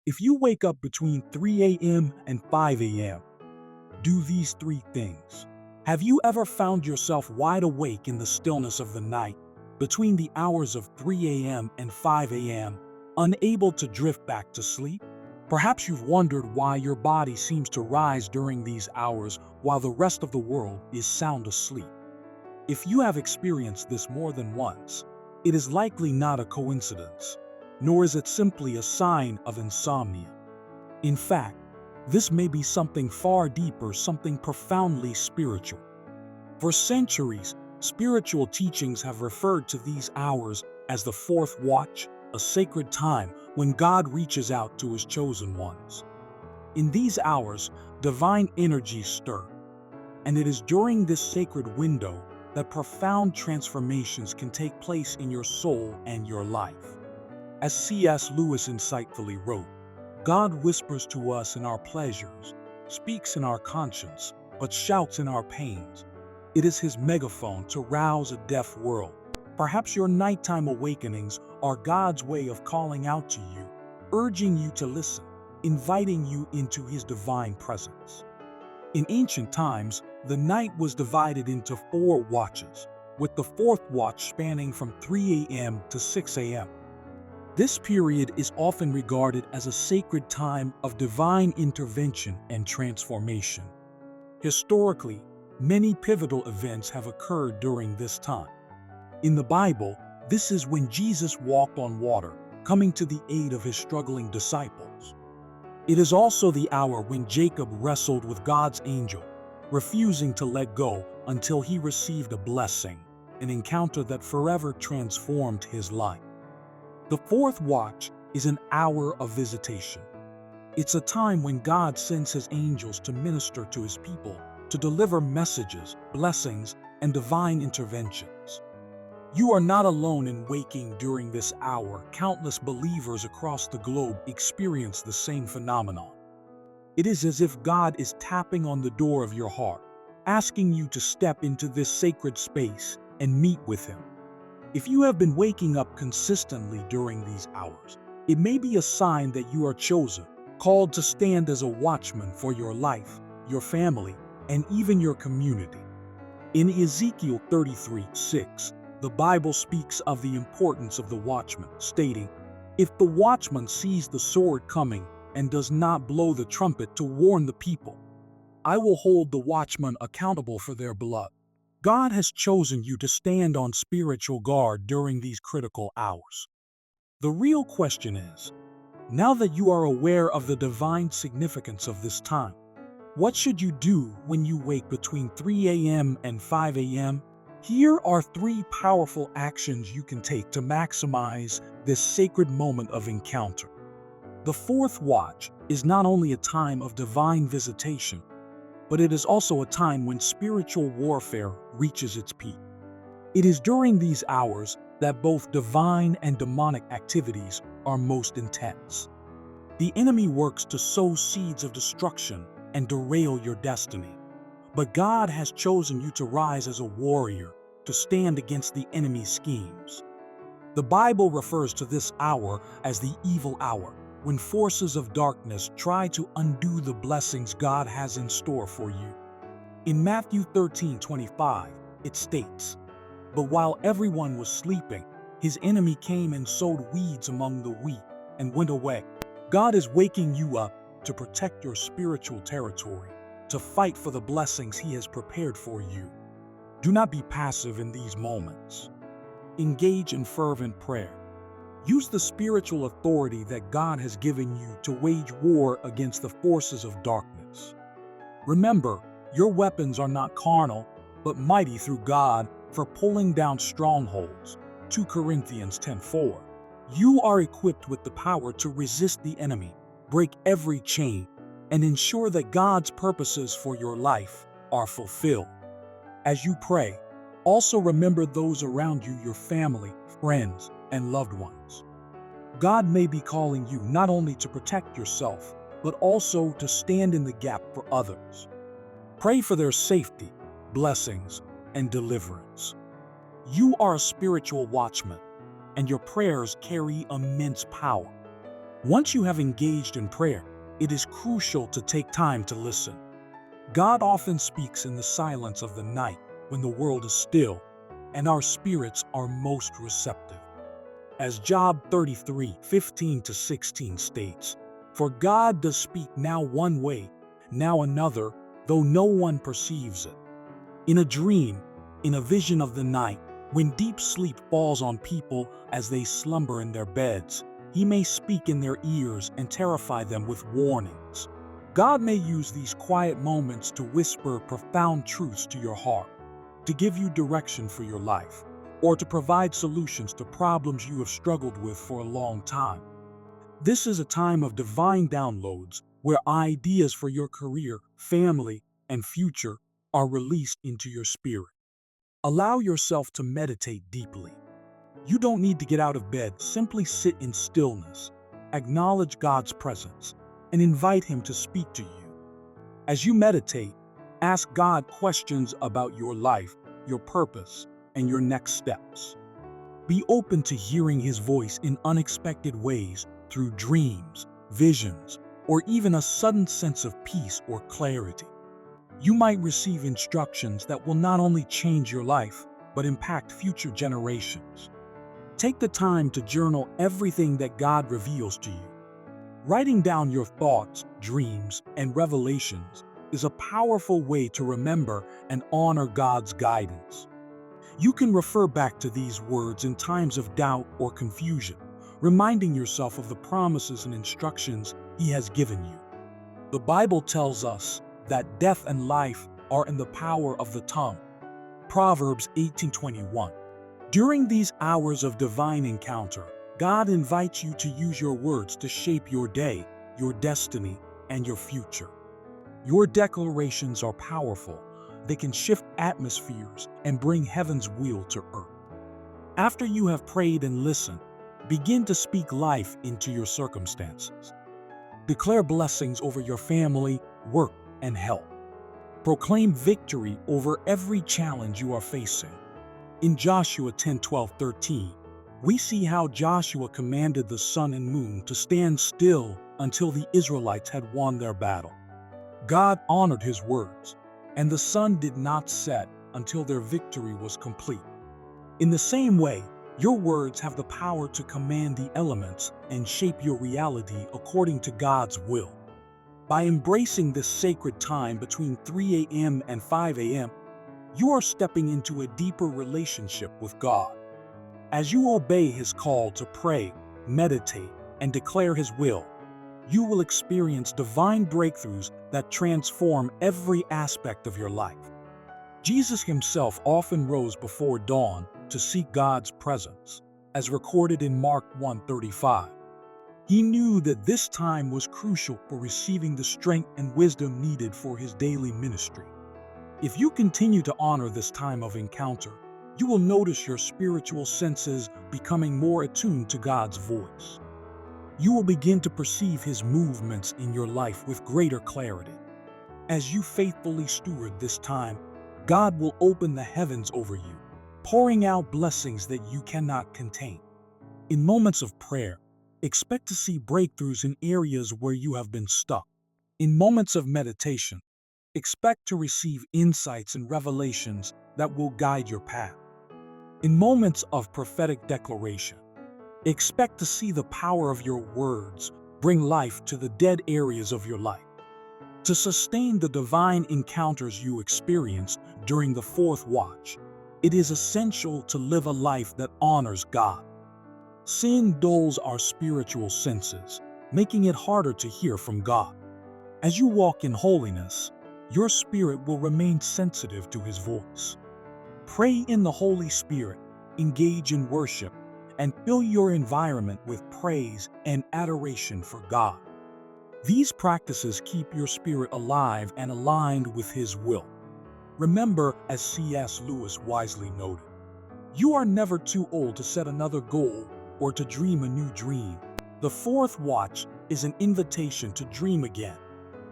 If you wake up between 3 a.m. and 5 a.m., do these three things. Have you ever found yourself wide awake in the stillness of the night, between the hours of 3 a.m. and 5 a.m., unable to drift back to sleep? Perhaps you've wondered why your body seems to rise during these hours while the rest of the world is sound asleep. If you have experienced this more than once, it is likely not a coincidence, nor is it simply a sign of insomnia. In fact, this may be something far deeper, something profoundly spiritual. For centuries, spiritual teachings have referred to these hours as the fourth watch, a sacred time when God reaches out to his chosen ones. In these hours, divine energies stir, and it is during this sacred window that profound transformations can take place in your soul and your life. As C.S. Lewis insightfully wrote, God whispers to us in our pleasures, speaks in our conscience, but shouts in our pains. It is his megaphone to rouse a deaf world. Perhaps your nighttime awakenings are God's way of calling out to you, urging you to listen, inviting you into his divine presence. In ancient times, the night was divided into 4 watches, with the fourth watch spanning from 3 a.m. to 6 a.m. This period is often regarded as a sacred time of divine intervention and transformation. Historically, many pivotal events have occurred during this time. In the Bible, this is when Jesus walked on water, coming to the aid of his struggling disciples. It is also the hour when Jacob wrestled with God's angel, refusing to let go until he received a blessing, an encounter that forever transformed his life. The fourth watch is an hour of visitation. It's a time when God sends his angels to minister to his people, to deliver messages, blessings, and divine interventions. You are not alone in waking during this hour. Countless believers across the globe experience the same phenomenon. It is as if God is tapping on the door of your heart, asking you to step into this sacred space and meet with him. If you have been waking up consistently during these hours, it may be a sign that you are chosen, called to stand as a watchman for your life, your family, and even your community. In Ezekiel 33:6, the Bible speaks of the importance of the watchman, stating, "If the watchman sees the sword coming and does not blow the trumpet to warn the people, I will hold the watchman accountable for their blood." God has chosen you to stand on spiritual guard during these critical hours. The real question is, now that you are aware of the divine significance of this time, what should you do when you wake between 3 a.m. and 5 a.m.? Here are 3 powerful actions you can take to maximize this sacred moment of encounter. The fourth watch is not only a time of divine visitation, but it is also a time when spiritual warfare reaches its peak. It is during these hours that both divine and demonic activities are most intense. The enemy works to sow seeds of destruction and derail your destiny. But God has chosen you to rise as a warrior, to stand against the enemy's schemes. The Bible refers to this hour as the evil hour, when forces of darkness try to undo the blessings God has in store for you. In Matthew 13:25, it states, "But while everyone was sleeping, his enemy came and sowed weeds among the wheat and went away." God is waking you up to protect your spiritual territory, to fight for the blessings he has prepared for you. Do not be passive in these moments. Engage in fervent prayer. Use the spiritual authority that God has given you to wage war against the forces of darkness. Remember, your weapons are not carnal, but mighty through God for pulling down strongholds. 2 Corinthians 10:4. You are equipped with the power to resist the enemy, break every chain, and ensure that God's purposes for your life are fulfilled. As you pray, also remember those around you, your family, friends, and loved ones. God may be calling you not only to protect yourself, but also to stand in the gap for others. Pray for their safety, blessings, and deliverance. You are a spiritual watchman, and your prayers carry immense power. Once you have engaged in prayer, it is crucial to take time to listen. God often speaks in the silence of the night when the world is still and our spirits are most receptive. As Job 33:15-16 states, "For God does speak now one way, now another, though no one perceives it. In a dream, in a vision of the night, when deep sleep falls on people as they slumber in their beds, He may speak in their ears and terrify them with warnings." God may use these quiet moments to whisper profound truths to your heart, to give you direction for your life, or to provide solutions to problems you have struggled with for a long time. This is a time of divine downloads where ideas for your career, family, and future are released into your spirit. Allow yourself to meditate deeply. You don't need to get out of bed, simply sit in stillness, acknowledge God's presence, and invite Him to speak to you. As you meditate, ask God questions about your life, your purpose, and your next steps. Be open to hearing His voice in unexpected ways through dreams, visions, or even a sudden sense of peace or clarity. You might receive instructions that will not only change your life, but impact future generations. Take the time to journal everything that God reveals to you. Writing down your thoughts, dreams, and revelations is a powerful way to remember and honor God's guidance. You can refer back to these words in times of doubt or confusion, reminding yourself of the promises and instructions He has given you. The Bible tells us that death and life are in the power of the tongue. Proverbs 18:21. During these hours of divine encounter, God invites you to use your words to shape your day, your destiny, and your future. Your declarations are powerful. They can shift atmospheres and bring heaven's will to earth. After you have prayed and listened, begin to speak life into your circumstances. Declare blessings over your family, work, and health. Proclaim victory over every challenge you are facing. In Joshua 10:12-13, we see how Joshua commanded the sun and moon to stand still until the Israelites had won their battle. God honored His words, and the sun did not set until their victory was complete. In the same way, your words have the power to command the elements and shape your reality according to God's will. By embracing this sacred time between 3 a.m. and 5 a.m., you are stepping into a deeper relationship with God. As you obey His call to pray, meditate, and declare His will, you will experience divine breakthroughs that transform every aspect of your life. Jesus Himself often rose before dawn to seek God's presence, as recorded in Mark 1:35. He knew that this time was crucial for receiving the strength and wisdom needed for His daily ministry. If you continue to honor this time of encounter, you will notice your spiritual senses becoming more attuned to God's voice. You will begin to perceive His movements in your life with greater clarity. As you faithfully steward this time, God will open the heavens over you, pouring out blessings that you cannot contain. In moments of prayer, expect to see breakthroughs in areas where you have been stuck. In moments of meditation, expect to receive insights and revelations that will guide your path. In moments of prophetic declaration, expect to see the power of your words bring life to the dead areas of your life. To sustain the divine encounters you experience during the fourth watch, it is essential to live a life that honors God. Sin dulls our spiritual senses, making it harder to hear from God. As you walk in holiness, your spirit will remain sensitive to His voice. Pray in the Holy Spirit, engage in worship, and fill your environment with praise and adoration for God. These practices keep your spirit alive and aligned with His will. Remember, as C.S. Lewis wisely noted, you are never too old to set another goal or to dream a new dream. The fourth watch is an invitation to dream again,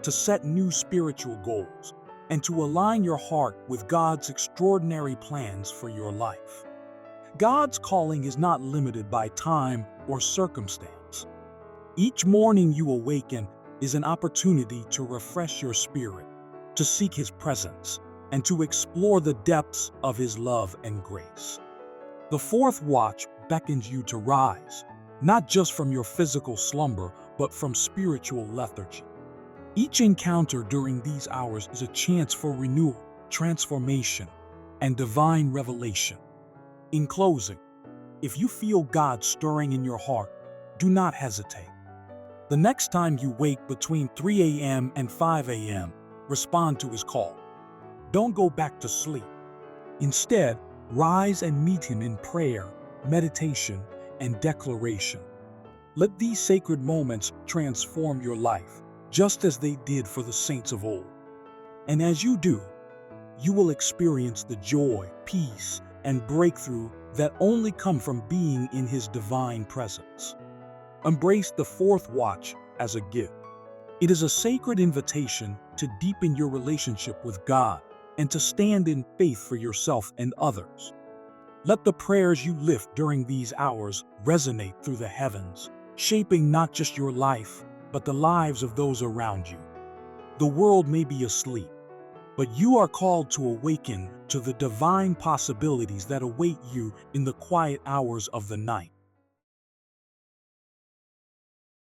to set new spiritual goals, and to align your heart with God's extraordinary plans for your life. God's calling is not limited by time or circumstance. Each morning you awaken is an opportunity to refresh your spirit, to seek His presence, and to explore the depths of His love and grace. The fourth watch beckons you to rise, not just from your physical slumber, but from spiritual lethargy. Each encounter during these hours is a chance for renewal, transformation, and divine revelation. In closing, if you feel God stirring in your heart, do not hesitate. The next time you wake between 3 a.m. and 5 a.m., respond to His call. Don't go back to sleep. Instead, rise and meet Him in prayer, meditation, and declaration. Let these sacred moments transform your life, just as they did for the saints of old. And as you do, you will experience the joy, peace, and breakthrough that only come from being in His divine presence. Embrace the fourth watch as a gift. It is a sacred invitation to deepen your relationship with God and to stand in faith for yourself and others. Let the prayers you lift during these hours resonate through the heavens, shaping not just your life, but the lives of those around you. The world may be asleep, but you are called to awaken to the divine possibilities that await you in the quiet hours of the night.